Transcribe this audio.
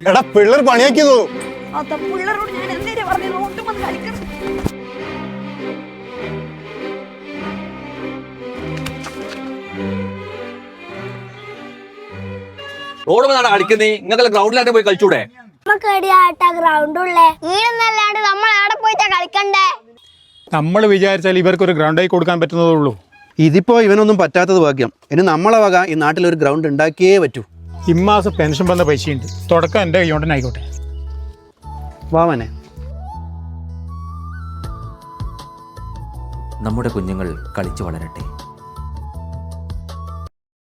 എടാ പിള്ളേർ പണിയാക്കി തോന്നും. പിള്ളേരോട് ഞാൻ എന്തേലും പറഞ്ഞു ഒട്ടും വന്ന് കളിക്കണം. റോഡ് വന്നാണ് കളിക്കുന്നേ. നിങ്ങൾക്ക് ഗ്രൗണ്ടിലായിട്ട് പോയി കളിച്ചൂടെ? ഗ്രൗണ്ടുള്ളേ ഈടന്നല്ലാണ്ട് നമ്മൾ അവിടെ പോയിട്ടാ കളിക്കണ്ടേ? നമ്മൾ വിചാരിച്ചാൽ ഇവർക്കൊരു ഗ്രൗണ്ടായി കൊടുക്കാൻ പറ്റുന്നതേ ഉള്ളൂ. ഇതിപ്പോ ഇവനൊന്നും പറ്റാത്തത് ഭാഗ്യം. ഇനി നമ്മളെ വക ഈ നാട്ടിലൊരു ഗ്രൗണ്ട് ഉണ്ടാക്കിയേ പറ്റൂ. ഇമ്മാസം പെൻഷൻ വന്ന പൈസയുണ്ട്. തുടക്കം എൻ്റെ കൈകൊണ്ടന്നെ ആയിക്കോട്ടെ. വാമനെ, നമ്മുടെ കുഞ്ഞുങ്ങൾ കളിച്ചു വളരട്ടെ.